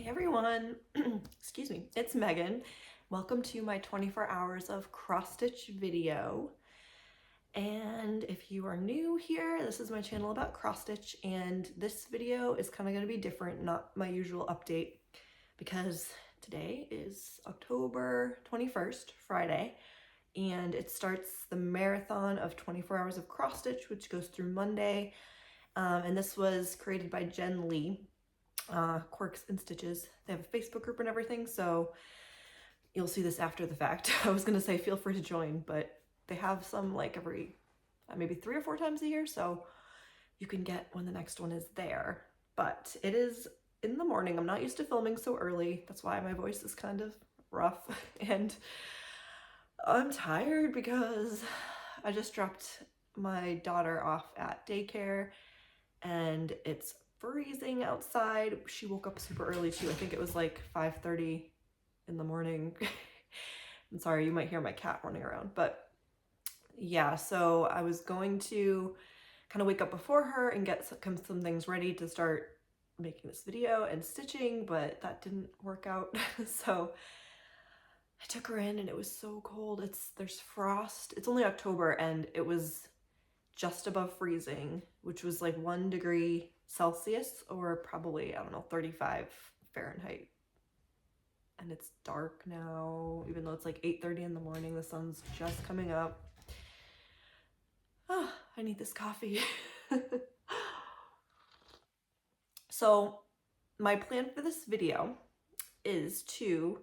Hey everyone, excuse me, it's Megan. Welcome to my 24 hours of cross stitch video. And if you are new here, this is my channel about cross stitch, and this video is kind of going to be different, not my usual update, because today is October 21st, Friday, and it starts the marathon of 24 hours of cross stitch, which goes through Monday. And this was created by Jen Lee. Quirks and Stitches. They have a Facebook group and everything, so you'll see this after the fact. I was gonna say feel free to join, but they have some like every maybe 3 or 4 times a year, so you can get when the next one is there. But it is in the morning. I'm not used to filming so early. That's why my voice is kind of rough, and I'm tired because I just dropped my daughter off at daycare and it's freezing outside. She woke up super early too. I think it was like 5:30 in the morning. I'm sorry, you might hear my cat running around, but yeah, so I was going to kind of wake up before her and get some things ready to start making this video and stitching, but that didn't work out. So I took her in and it was so cold. There's frost. It's only October and it was just above freezing, which was like 1 degree Celsius or probably, I don't know, 35 Fahrenheit. And it's dark now, even though it's like 8:30 in the morning. The sun's just coming up. Oh, I need this coffee. So my plan for this video is to,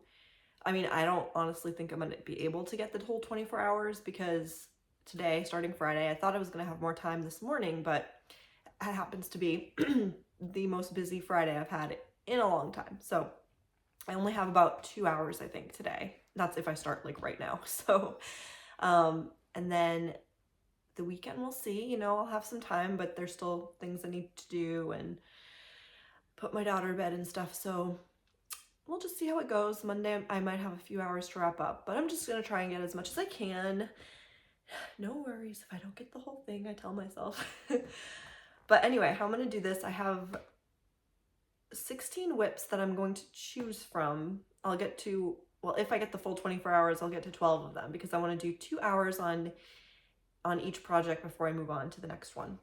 I don't honestly think I'm going to be able to get the whole 24 hours because today, starting Friday, I thought I was going to have more time this morning, but it happens to be the most busy Friday I've had in a long time. So I only have about 2 hours, I think, today. That's if I start like right now. So, and then the weekend we'll see, I'll have some time, but there's still things I need to do and put my daughter to bed and stuff. So we'll just see how it goes. Monday, I might have a few hours to wrap up, but I'm just going to try and get as much as I can. No worries if I don't get the whole thing, I tell myself. But anyway, how I'm going to do this, I have 16 whips that I'm going to choose from. I'll get to, well, if I get the full 24 hours, I'll get to 12 of them because I want to do 2 hours on each project before I move on to the next one.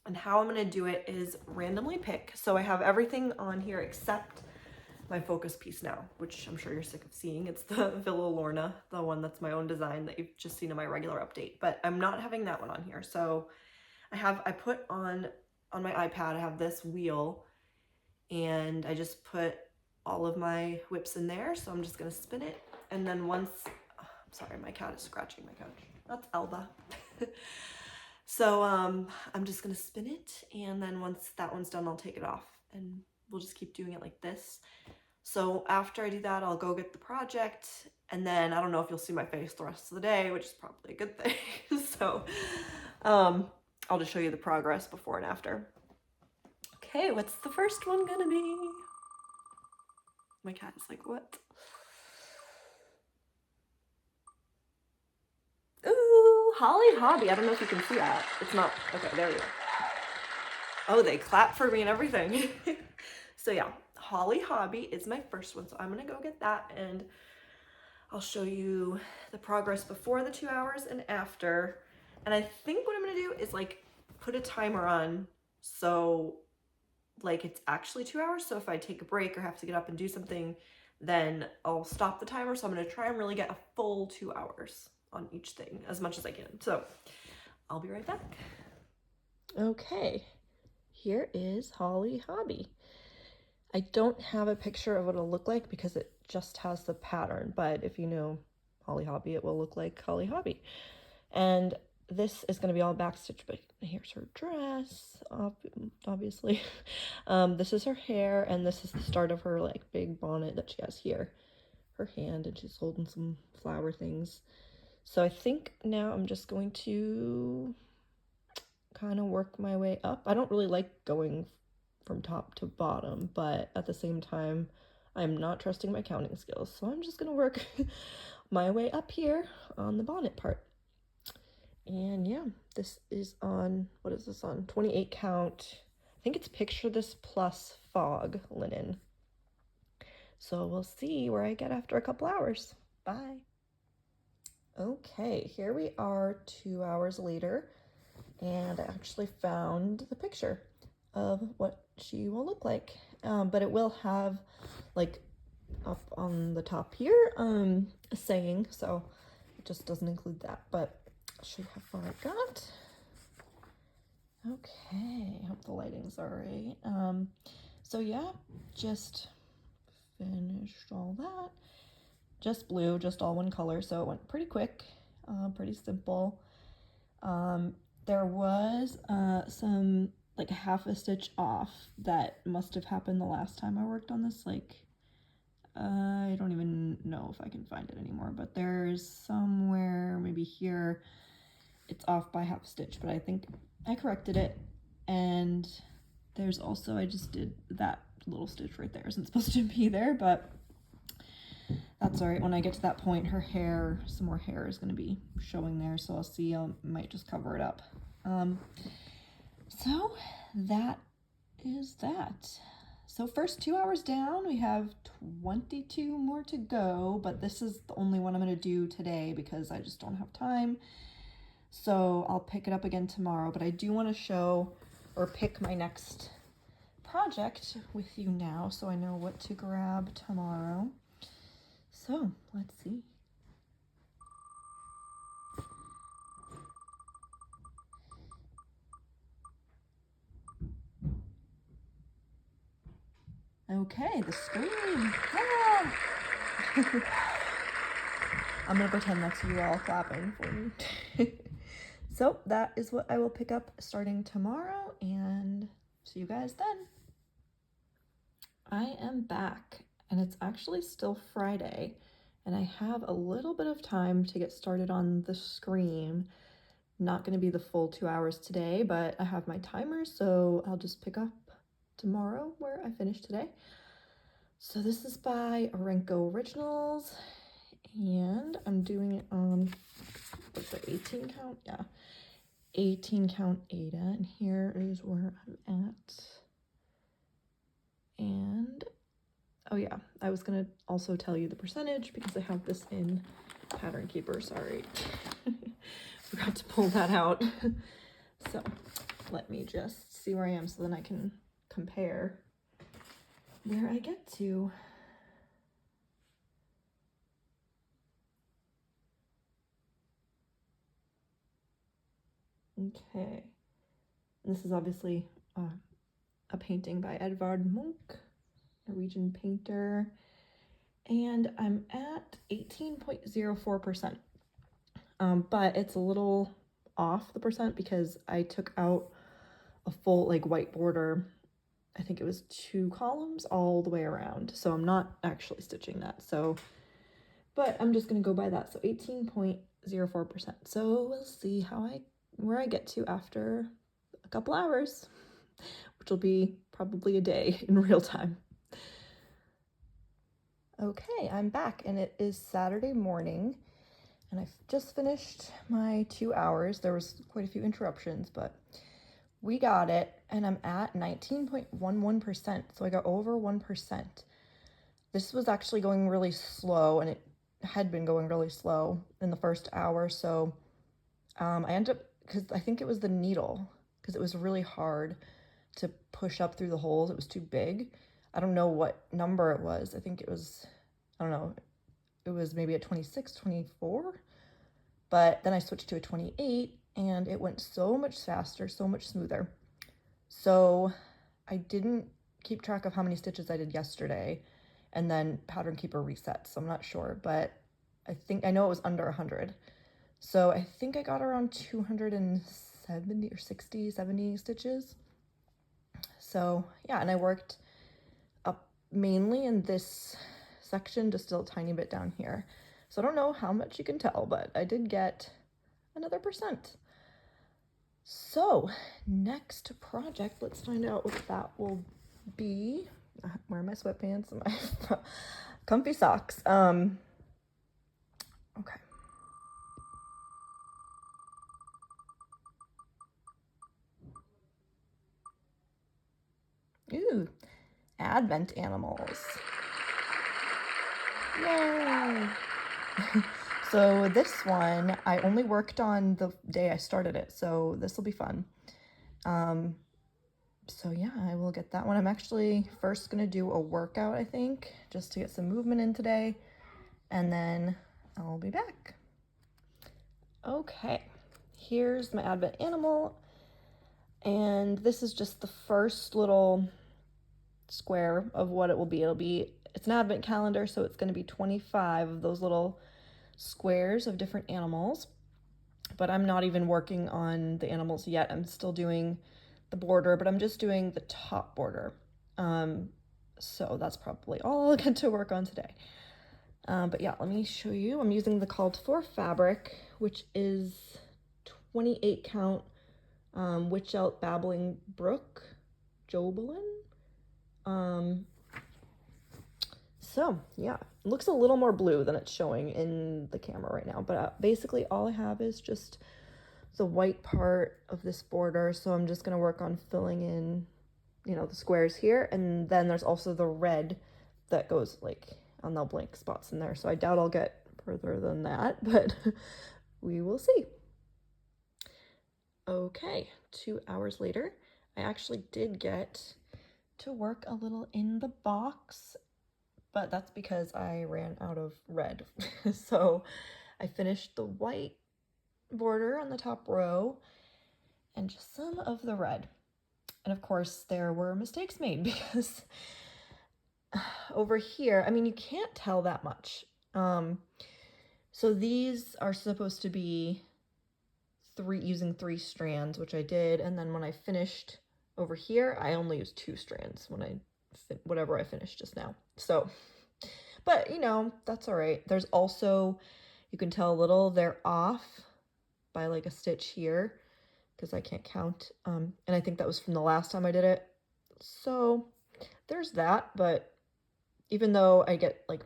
And how I'm going to do it is randomly pick. So I have everything on here except my focus piece now, which I'm sure you're sick of seeing. It's the Villa Lorna, the one that's my own design that you've just seen in my regular update, but I'm not having that one on here. So I put on my iPad, I have this wheel and I just put all of my whips in there. So I'm just going to spin it. And then once, I'm sorry, my cat is scratching my couch. That's Elba. So I'm just going to spin it. And then once that one's done, I'll take it off and we'll just keep doing it like this. So after I do that, I'll go get the project, and then I don't know if you'll see my face the rest of the day, which is probably a good thing. So I'll just show you the progress before and after. Okay, what's the first one gonna be? My cat is like, what? Ooh, Holly Hobby. I don't know if you can see that. It's not, okay, there we go. Oh, they clap for me and everything. So yeah, Holly Hobby is my first one. So I'm gonna go get that and I'll show you the progress before the 2 hours and after. And I think what I'm gonna do is like put a timer on so like it's actually 2 hours. So if I take a break or have to get up and do something, then I'll stop the timer. So I'm gonna try and really get a full 2 hours on each thing as much as I can. So I'll be right back. Okay, here is Holly Hobby. I don't have a picture of what it'll look like because it just has the pattern, but if you know Holly Hobby, it will look like Holly Hobby. And this is going to be all backstitch, but here's her dress, obviously. This is her hair, and this is the start of her like big bonnet that she has here. Her hand, and she's holding some flower things. So I think now I'm just going to kind of work my way up. I don't really like going from top to bottom, but at the same time, I'm not trusting my counting skills. So I'm just gonna work my way up here on the bonnet part. And yeah, this is on, what is this on? 28 count. I think it's Picture This Plus Fog linen. So we'll see where I get after a couple hours. Bye. Okay, here we are 2 hours later, and I actually found the picture of what she will look like. But it will have like up on the top here a saying, so it just doesn't include that, but I'll show you how far I got. Okay, I hope the lighting's all right. So yeah, just finished all that. Just blue, just all one color, so it went pretty quick, pretty simple. There was some like half a stitch off that must have happened the last time I worked on this. Like, I don't even know if I can find it anymore, but there's somewhere, maybe here, it's off by half a stitch, but I think I corrected it. And there's also, I just did that little stitch right there. Isn't supposed to be there, but that's all right. When I get to that point, her hair, some more hair is going to be showing there, so I'll see. I might just cover it up. So that is that. So first 2 hours down, we have 22 more to go, but this is the only one I'm going to do today because I just don't have time. So I'll pick it up again tomorrow, but I do want to show or pick my next project with you now so I know what to grab tomorrow. So let's see. Okay, the scream. Ah! I'm gonna pretend that's you all clapping for me. So that is what I will pick up starting tomorrow, and see you guys then. I am back, and it's actually still Friday, and I have a little bit of time to get started on the scream. Not going to be the full 2 hours today, but I have my timer, so I'll just pick up tomorrow where I finished today. So this is by Orenco Originals, and I'm doing it on, what's the 18 count? Yeah, 18 count Aida, and here is where I'm at. And oh yeah, I was gonna also tell you the percentage because I have this in Pattern Keeper, sorry. Forgot to pull that out. So let me just see where I am so then I can compare where I get to. Okay, this is obviously a painting by Edvard Munch, Norwegian painter, and I'm at 18.04%. But it's a little off the percent because I took out a full like white border. I think it was 2 columns all the way around, so I'm not actually stitching that. So, but I'm just gonna go by that. So 18.04%. So we'll see where I get to after a couple hours, which will be probably a day in real time. Okay, I'm back, and it is Saturday morning, and I've just finished my 2 hours. There was quite a few interruptions, but we got it, and I'm at 19.11%, so I got over 1%. This was actually going really slow, and it had been going really slow in the first hour, so I ended up, because I think it was the needle, because it was really hard to push up through the holes. It was too big. I don't know what number it was. I think it was, I don't know, it was maybe a 26, 24, but then I switched to a 28, and it went so much faster, so much smoother. So I didn't keep track of how many stitches I did yesterday, and then Pattern Keeper reset, so I'm not sure, but I know it was under 100. So I think I got around 270 or 60, 70 stitches. So yeah, and I worked up mainly in this section, just still a tiny bit down here. So I don't know how much you can tell, but I did get another percent. So next project, let's find out what that will be. I'm wearing my sweatpants and my comfy socks. Okay. Ooh, Advent animals. Yay! So this one, I only worked on the day I started it, so this will be fun. So yeah, I will get that one. I'm actually first gonna do a workout, I think, just to get some movement in today, and then I'll be back. Okay, here's my Advent animal, and this is just the first little square of what it will be. It's an Advent calendar, so it's gonna be 25 of those little squares of different animals, but I'm not even working on the animals yet. I'm still doing the border, but I'm just doing the top border. So that's probably all I'll get to work on today. But yeah, let me show you. I'm using the called for fabric, which is 28 count Witch Out Babbling Brook Jobelin. So yeah, it looks a little more blue than it's showing in the camera right now, but basically all I have is just the white part of this border. So I'm just gonna work on filling in, you know, the squares here, and then there's also the red that goes like on the blank spots in there. So I doubt I'll get further than that, but we will see. Okay, 2 hours later, I actually did get to work a little in the box, but that's because I ran out of red. So I finished the white border on the top row and just some of the red. And of course there were mistakes made because over here, I mean, you can't tell that much. So these are supposed to be using 3 strands, which I did, and then when I finished over here, I only used 2 strands when whatever I finished just now. So, but you know, that's all right. There's also, you can tell a little they're off by like a stitch here because I can't count, and I think that was from the last time I did it. So there's that, but even though I get like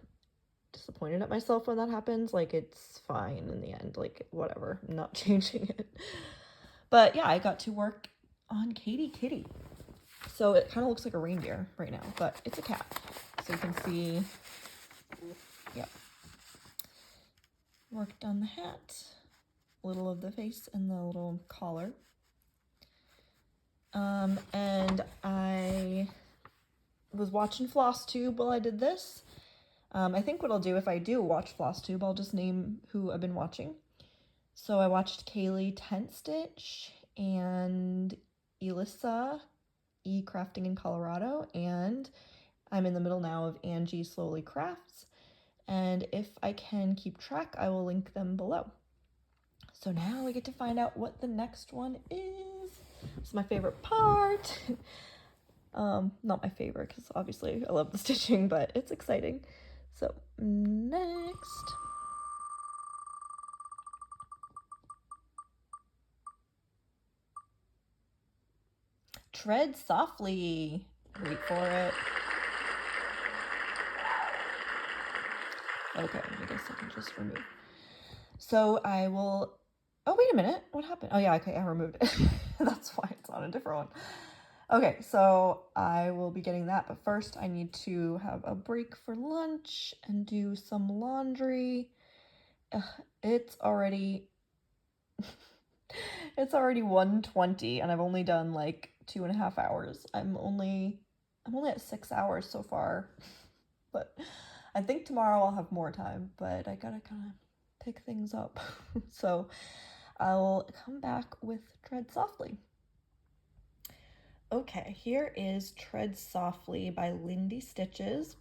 disappointed at myself when that happens, like it's fine in the end, like whatever, I'm not changing it. But yeah, I got to work on Katie Kitty. So it kind of looks like a reindeer right now, but it's a cat. So you can see, yep. Worked on the hat, a little of the face and the little collar. And I was watching Flosstube while I did this. I think what I'll do if I do watch Flosstube, I'll just name who I've been watching. So I watched Kaylee Tent Stitch and Elissa E Crafting in Colorado, and I'm in the middle now of Angie Slowly Crafts. And if I can keep track, I will link them below. So now we get to find out what the next one is. It's my favorite part. Not my favorite because obviously I love the stitching, but it's exciting. So next. Tread softly. Wait for it. Okay, I guess I can just remove. So I will, oh, wait a minute. What happened? Oh yeah, okay, I removed it. That's why it's on a different one. Okay, so I will be getting that, but first I need to have a break for lunch and do some laundry. It's already, it's already 1:20 and I've only done like 2.5 hours. I'm only at 6 hours so far, but I think tomorrow I'll have more time, but I gotta kind of pick things up. So I'll come back with Tread Softly. Okay, here is Tread Softly by Lindy Stitches.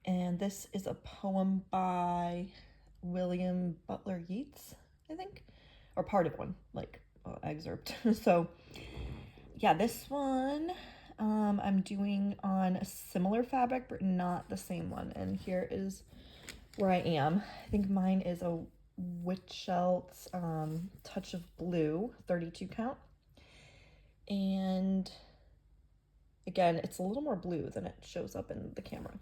And this is a poem by William Butler Yeats, I think, or part of one, like excerpt. So yeah, this one I'm doing on a similar fabric, but not the same one. And here is where I am. I think mine is a Witchelt's Touch of Blue, 32 count. And again, it's a little more blue than it shows up in the camera.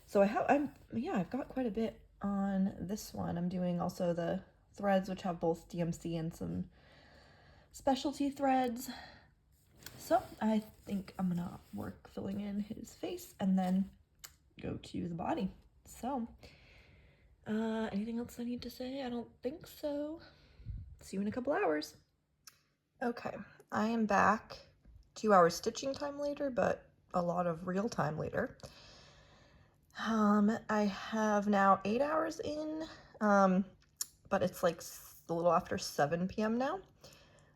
So I've got quite a bit on this one. I'm doing also the threads, which have both DMC and some specialty threads. So I think I'm gonna work filling in his face and then go to the body. So, anything else I need to say? I don't think so. See you in a couple hours. Okay, I am back 2 hours stitching time later, but a lot of real time later. I have now 8 hours in, but it's like a little after 7 p.m. now.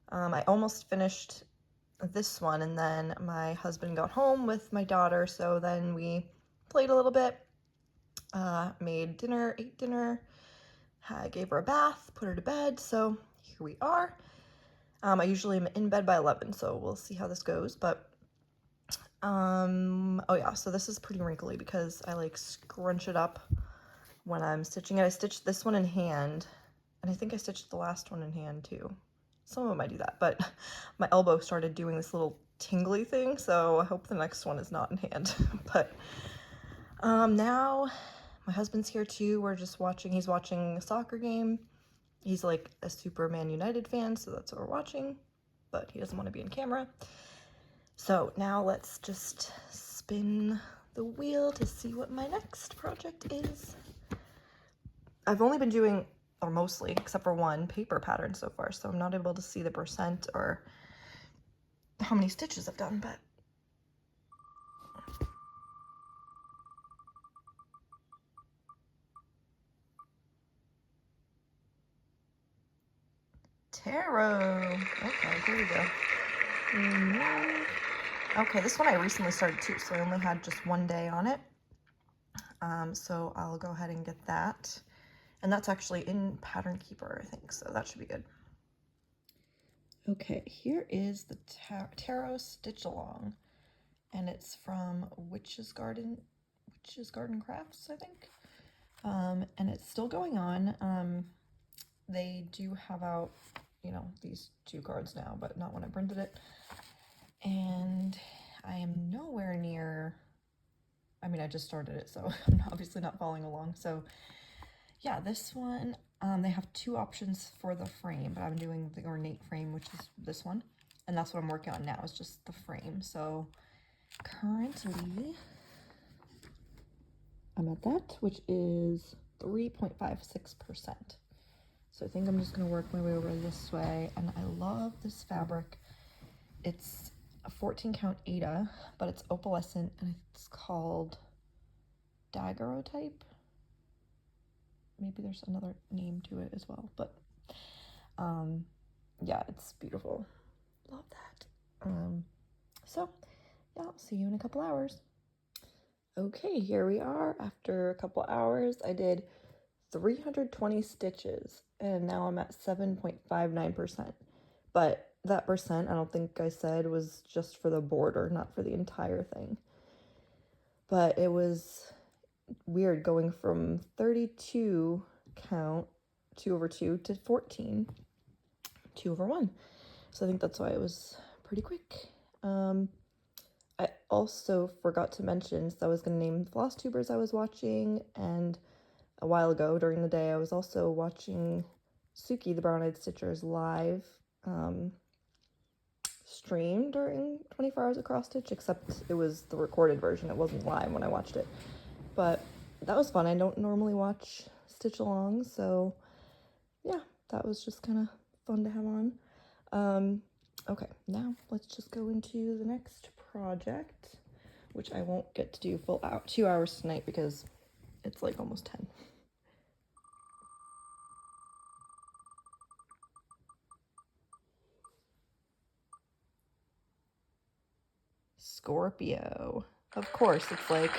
I almost finished this one, and then my husband got home with my daughter, so then we played a little bit, made dinner, ate dinner, gave her a bath, put her to bed, so here we are. I usually am in bed by 11, so we'll see how this goes, but oh yeah, so this is pretty wrinkly because I like scrunch it up when I'm stitching it. I stitched this one in hand, and I think I stitched the last one in hand too. Some of them I do that, but my elbow started doing this little tingly thing, so I hope the next one is not in hand. But now my husband's here too. We're just watching, he's watching a soccer game. He's like a Superman United fan, so that's what we're watching, but he doesn't want to be in camera. So now let's just spin the wheel to see what my next project is. I've only been doing, or mostly, except for one paper pattern so far, so I'm not able to see the percent or how many stitches I've done, but tarot. Okay, here we go. Okay, this one I recently started too, so I only had just 1 day on it. So I'll go ahead and get that. And that's actually in Pattern Keeper, I think, so that should be good. Okay, here is the Tarot Stitch Along, and it's from Witch's Garden Crafts, I think. And it's still going on. They do have out, you know, these 2 cards now, but not when I printed it. And I am nowhere near, I mean, I just started it, so I'm obviously not following along. So yeah, this one, they have 2 options for the frame, but I'm doing the ornate frame, which is this one. And that's what I'm working on now, is just the frame. So currently I'm at that, which is 3.56%. So I think I'm just gonna work my way over this way. And I love this fabric. It's a 14 count Aida, but it's opalescent, and it's called daguerreotype. Maybe there's another name to it as well, but yeah, it's beautiful. Love that. So yeah, I'll see you in a couple hours. Okay, here we are. After a couple hours, I did 320 stitches, and now I'm at 7.59%. But that percent, I don't think I said, was just for the border, not for the entire thing. But it was weird going from 32 count 2/2 to 14 2/1. So I think that's why it was pretty quick. I also forgot to mention, so I was going to name Flosstubers I was watching, and a while ago during the day I was also watching Suki the Brown Eyed Stitcher's live stream during 24 Hours of Cross Stitch, except it was the recorded version. It wasn't live when I watched it, but that was fun. I don't normally watch stitch along, so yeah, that was just kind of fun to have on. Okay, now let's just go into the next project, which I won't get to do full 2 hours tonight because it's like almost 10. Scorpio. Of course, it's like,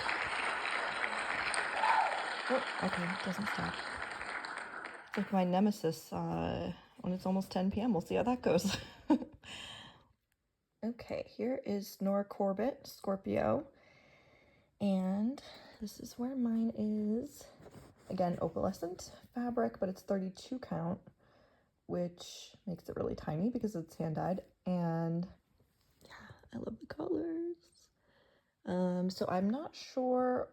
oh, okay, it doesn't stop. It's like my nemesis when it's almost 10 p.m. We'll see how that goes. Okay, here is Nora Corbett, Scorpio, and this is where mine is. Again, opalescent fabric, but it's 32 count, which makes it really tiny because it's hand-dyed, and yeah, I love the colors. So I'm not sure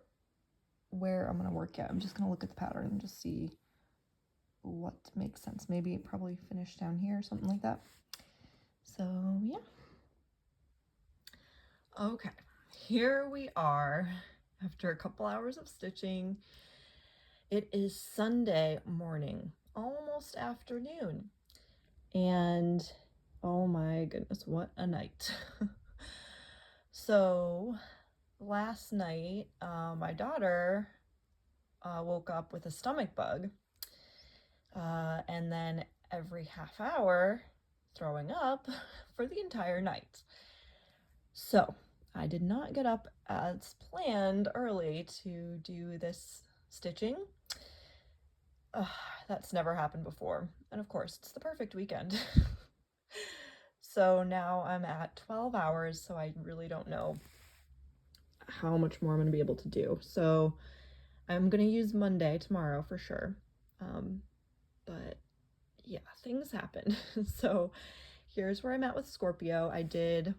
where I'm gonna work yet. I'm just gonna look at the pattern and just see what makes sense. Maybe probably finish down here or something like that. So yeah. Okay, here we are after a couple hours of stitching. It is Sunday morning, almost afternoon, and oh my goodness, what a night. So last night, my daughter woke up with a stomach bug, and then every half hour throwing up for the entire night. So I did not get up as planned early to do this stitching. That's never happened before. And of course, it's the perfect weekend. So now I'm at 12 hours, so I really don't know how much more I'm going to be able to do. So I'm going to use Monday tomorrow for sure. But yeah, things happen. So here's where I'm at with Scorpio. I did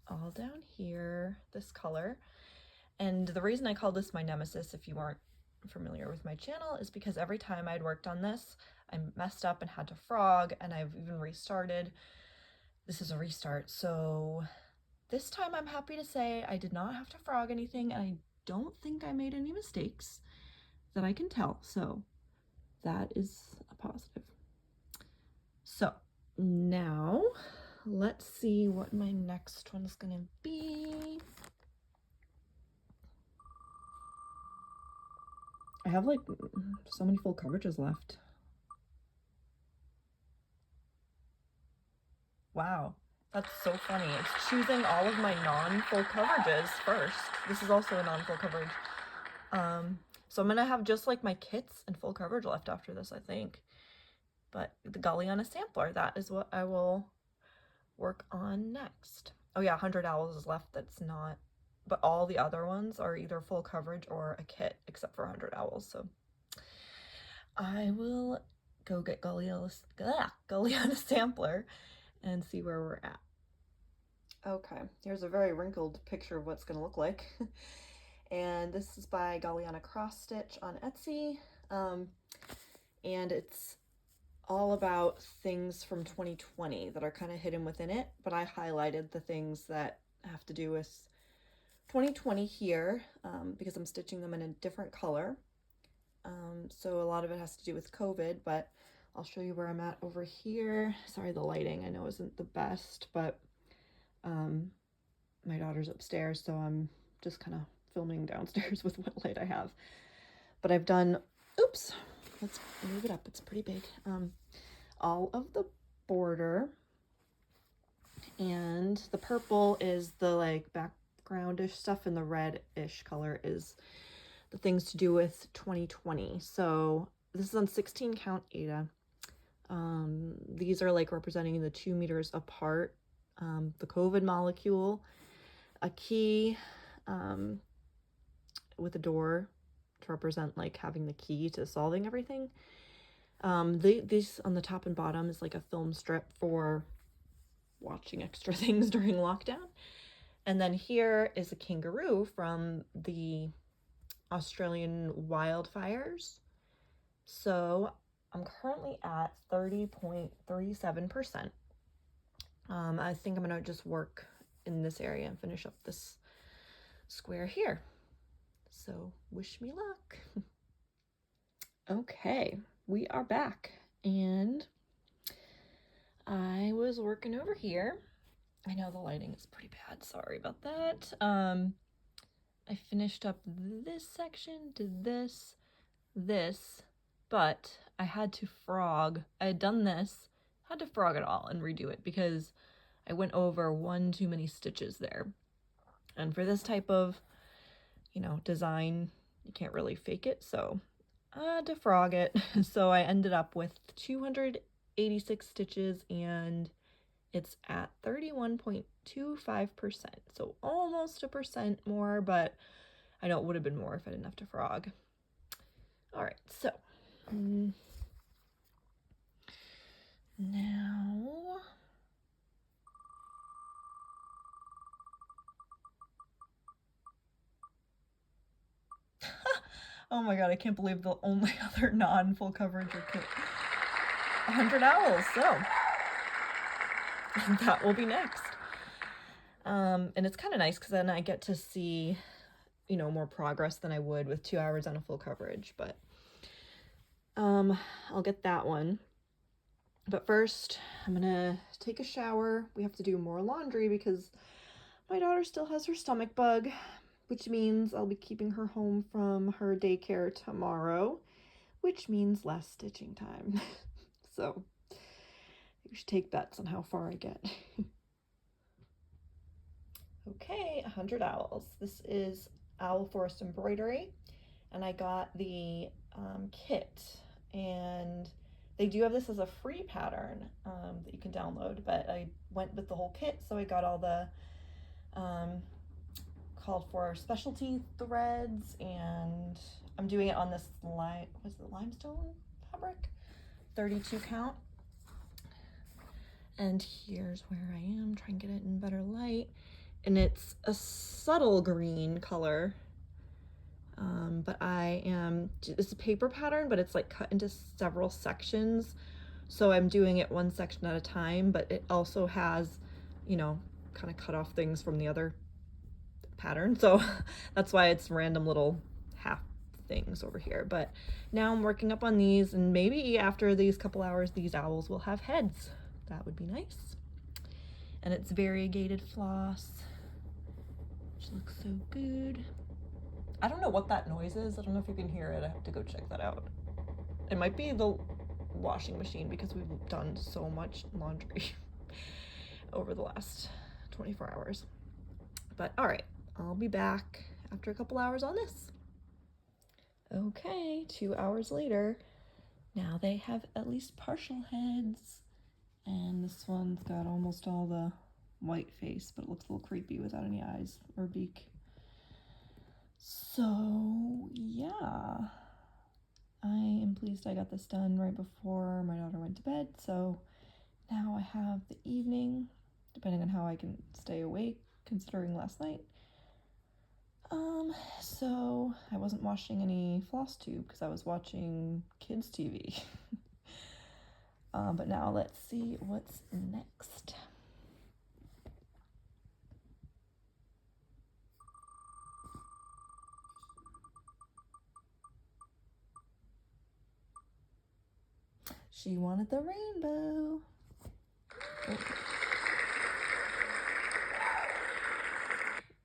all down here, this color. And the reason I call this my nemesis, if you weren't familiar with my channel, is because every time I'd worked on this, I messed up and had to frog, and I've even restarted. This is a restart, so this time I'm happy to say I did not have to frog anything, and I don't think I made any mistakes that I can tell, so that is a positive. So now let's see what my next one's gonna be. I have like so many full coverages left. Wow, that's so funny. It's choosing all of my non-full coverages first. This is also a non-full coverage. So I'm gonna have just like my kits and full coverage left after this, I think. But the Galliana sampler, that is what I will work on next. Oh yeah, 100 owls is left that's not, but all the other ones are either full coverage or a kit, except for 100 owls. So I will go get Galliana sampler and see where we're at. Okay, here's a very wrinkled picture of what's gonna look like. And this is by Galliana Cross Stitch on Etsy. And it's all about things from 2020 that are kind of hidden within it, but I highlighted the things that have to do with 2020 here, because I'm stitching them in a different color. So a lot of it has to do with COVID, but I'll show you where I'm at over here. Sorry, the lighting I know isn't the best, but my daughter's upstairs, so I'm just kind of filming downstairs with what light I have. But I've done, oops, let's move it up, it's pretty big. All of the border, and the purple is the like backgroundish stuff, and the red-ish color is the things to do with 2020. So this is on 16 count Aida. These are like representing the 2 meters apart, the COVID molecule, a key with a door to represent like having the key to solving everything. These on the top and bottom is like a film strip for watching extra things during lockdown. And then here is a kangaroo from the Australian wildfires. So I'm currently at 30.37%. I think I'm gonna just work in this area and finish up this square here. So wish me luck. Okay, we are back, and I was working over here. I know the lighting is pretty bad, sorry about that. I finished up this section, did this, but I had to frog. I had done this, had to frog it all and redo it because I went over one too many stitches there. And for this type of, you know, design, you can't really fake it, so I had to frog it. So I ended up with 286 stitches, and it's at 31.25%. So almost a percent more, but I know it would have been more if I didn't have to frog. All right, so now oh my god, I can't believe the only other non-full coverage are 100 owls, so that will be next. And it's kind of nice because then I get to see, you know, more progress than I would with 2 hours on a full coverage, but I'll get that one. But first, I'm gonna take a shower. We have to do more laundry because my daughter still has her stomach bug, which means I'll be keeping her home from her daycare tomorrow, which means less stitching time. So we should take bets on how far I get. Okay, 100 owls. This is Owl Forest Embroidery, and I got the kit, and they do have this as a free pattern that you can download, but I went with the whole kit, so I got all the called for specialty threads, and I'm doing it on this limestone fabric, 32 count. And here's where I am, trying to get it in better light. And it's a subtle green color, but it's a paper pattern, but it's like cut into several sections. So I'm doing it one section at a time, but it also has, you know, kind of cut off things from the other pattern. So that's why it's random little half things over here. But now I'm working up on these, and maybe after these couple hours, these owls will have heads. That would be nice. And it's variegated floss, which looks so good. I don't know what that noise is. I don't know if you can hear it. I have to go check that out. It might be the washing machine because we've done so much laundry over the last 24 hours. But all right, I'll be back after a couple hours on this. Okay, 2 hours later. Now they have at least partial heads. And this one's got almost all the white face, but it looks a little creepy without any eyes or beak. So yeah, I am pleased I got this done right before my daughter went to bed. So now I have the evening, depending on how I can stay awake, considering last night. So I wasn't watching any Flosstube because I was watching kids TV. But now let's see what's next. She wanted the rainbow. Oh.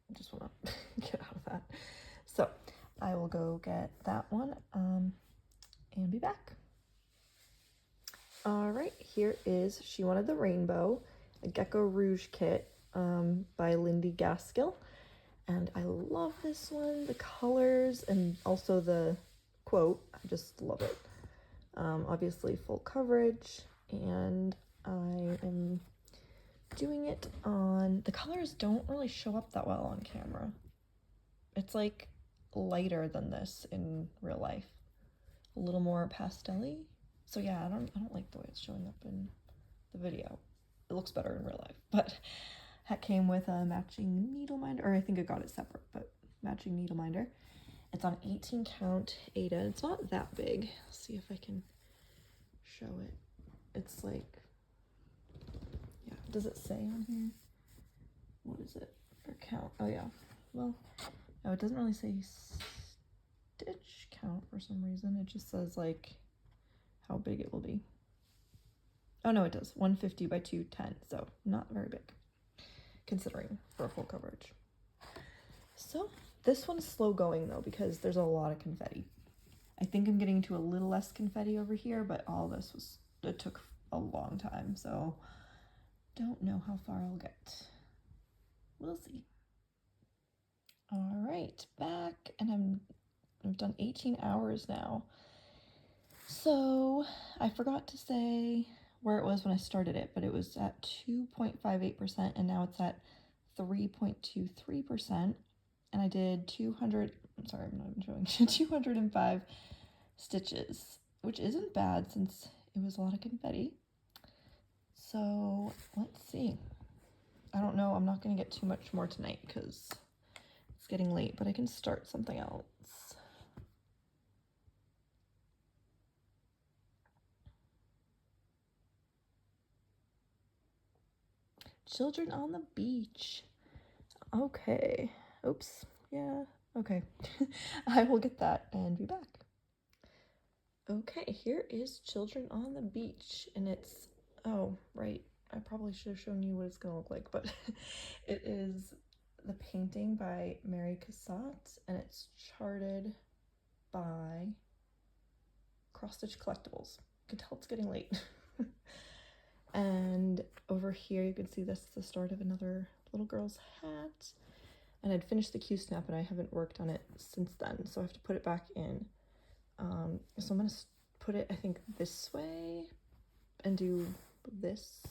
I just want to get out of that. So I will go get that one and be back. All right, here is She Wanted the Rainbow, a Gecko Rouge kit by Lindy Gaskill. And I love this one, the colors and also the quote. I just love it. Obviously full coverage, and I am doing it on, the colors don't really show up that well on camera. It's like lighter than this in real life, a little more pastel-y. So yeah, I don't like the way it's showing up in the video. It looks better in real life, but that came with a matching needle minder, or I think I got it separate, but matching needle minder. It's on 18 count Aida. It's not that big. Let's see if I can show it. It's like, yeah, does it say on here? What is it? Or count? Oh yeah. Well, no, it doesn't really say stitch count for some reason. It just says like how big it will be. Oh no, it does. 150 by 210, so not very big, considering for full coverage. So this one's slow going though, because there's a lot of confetti. I think I'm getting to a little less confetti over here, but all this it took a long time, so don't know how far I'll get. We'll see. All right, back, and I've done 18 hours now. So I forgot to say where it was when I started it, but it was at 2.58%, and now it's at 3.23%. And I did 200, I'm sorry, I'm not even showing, 205 stitches, which isn't bad since it was a lot of confetti. So let's see. I don't know, I'm not going to get too much more tonight because it's getting late, but I can start something else. Children on the beach. Okay. Oops. Yeah. Okay, I will get that and be back. Okay, here is Children on the Beach, and it's, oh, right, I probably should have shown you what it's gonna look like, but it is the painting by Mary Cassatt, and it's charted by Cross Stitch Collectibles. You can tell it's getting late. And over here you can see this is the start of another little girl's hat. And I'd finished the Q-snap and I haven't worked on it since then, so I have to put it back in. So I'm gonna put it, I think, this way and do this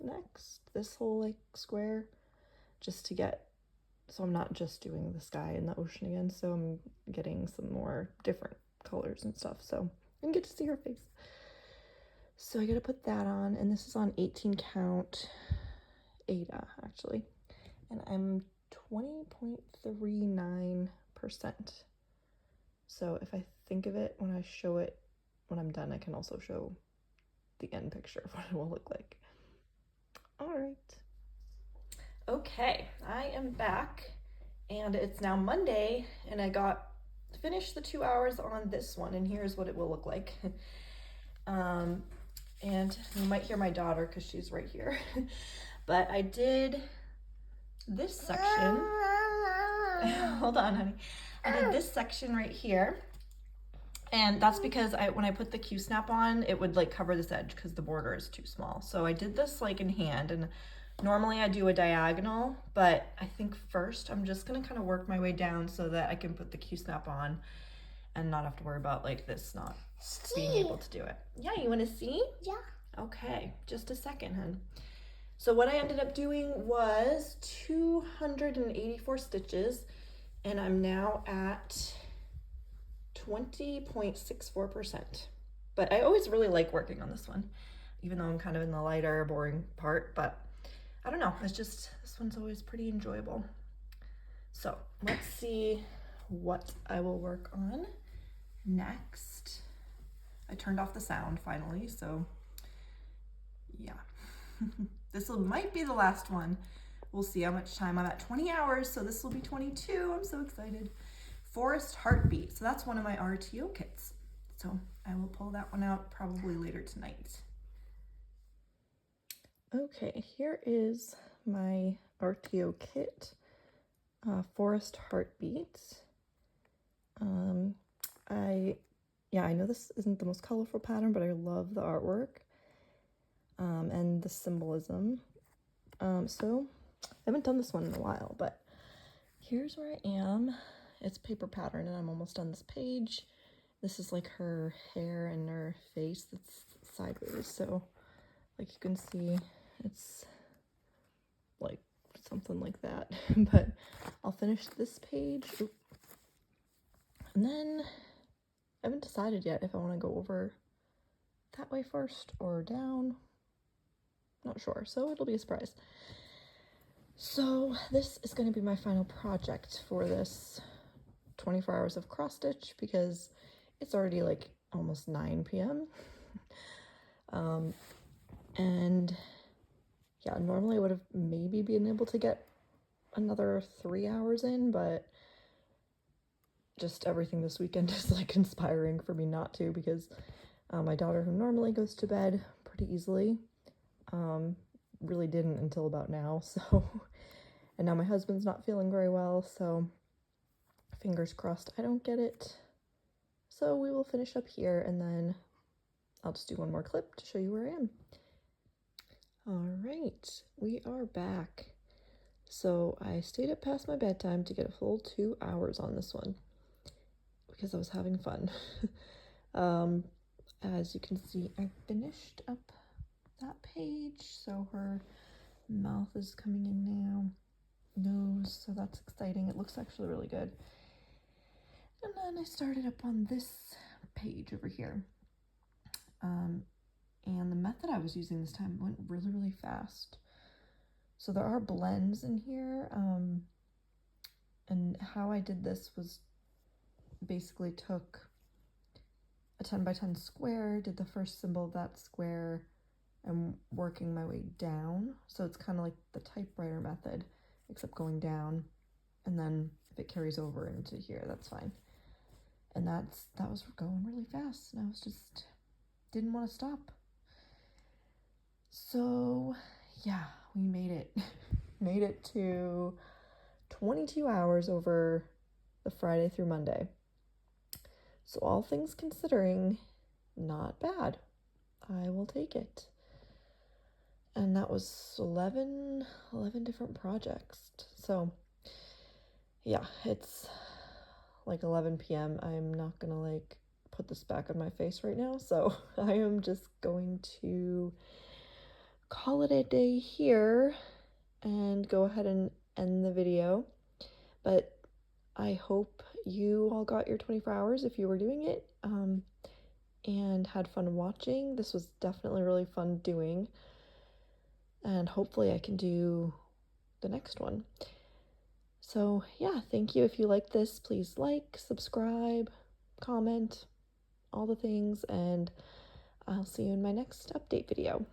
next, this whole like square, just to get, so I'm not just doing the sky and the ocean again, so I'm getting some more different colors and stuff, so I can get to see her face. So I gotta put that on, and this is on 18 count Ada actually, and I'm 20.39%. So if I think of it when I show it when I'm done, I can also show the end picture of what it will look like. All right. Okay, I am back, and it's now Monday, and I got finished the 2 hours on this one, and here's what it will look like. And you might hear my daughter because she's right here. But I did this section. Hold on, honey. I did this section right here. And that's because when I put the Q-snap on, it would like cover this edge because the border is too small. So I did this like in hand, and normally I do a diagonal, but I think first I'm just gonna kind of work my way down so that I can put the Q-snap on and not have to worry about like this not being able to do it. Yeah, you wanna see? Yeah. Okay, just a second, hun. So what I ended up doing was 284 stitches, and I'm now at 20.64%. But I always really like working on this one, even though I'm kind of in the lighter, boring part, but I don't know, it's just, this one's always pretty enjoyable. So let's see what I will work on next. I turned off the sound finally, so yeah. This might be the last one. We'll see how much time. I'm at 20 hours, so this will be 22. I'm so excited. Forest Heartbeat. So that's one of my RTO kits. So I will pull that one out probably later tonight. Okay, here is my RTO kit, Forest Heartbeat. I know this isn't the most colorful pattern, but I love the artwork and the symbolism. So I haven't done this one in a while, but here's where I am. It's paper pattern, and I'm almost done this page. This is like her hair and her face that's sideways, so like you can see it's like something like that. But I'll finish this page. Oop. And then I haven't decided yet if I want to go over that way first or down. Not sure, so it'll be a surprise. So this is going to be my final project for this 24 hours of cross stitch, because it's already like almost 9 p.m. And yeah, normally I would have maybe been able to get another 3 hours in, but just everything this weekend is like conspiring for me not to, because my daughter, who normally goes to bed pretty easily, really didn't until about now, so, and now my husband's not feeling very well, so fingers crossed I don't get it. So we will finish up here, and then I'll just do one more clip to show you where I am. All right, we are back. So I stayed up past my bedtime to get a full 2 hours on this one because I was having fun. As you can see, I finished up that page, so her mouth is coming in now, nose, so that's exciting. It looks actually really good. And then I started up on this page over here, and the method I was using this time went really, really fast. So there are blends in here, and how I did this was basically took a 10 by 10 square, did the first symbol of that square, and working my way down. So it's kind of like the typewriter method, except going down. And then if it carries over into here, that's fine. And that was going really fast, and I was just didn't want to stop. So yeah, we made it. Made it to 22 hours over the Friday through Monday. So all things considering, not bad. I will take it. And that was 11 different projects. So yeah, it's like 11 p.m. I'm not gonna like put this back on my face right now, so I am just going to call it a day here and go ahead and end the video. But I hope you all got your 24 hours if you were doing it, and had fun watching. This was definitely really fun doing, and hopefully I can do the next one. So yeah, thank you. If you like this, please like, subscribe, comment, all the things, and I'll see you in my next update video.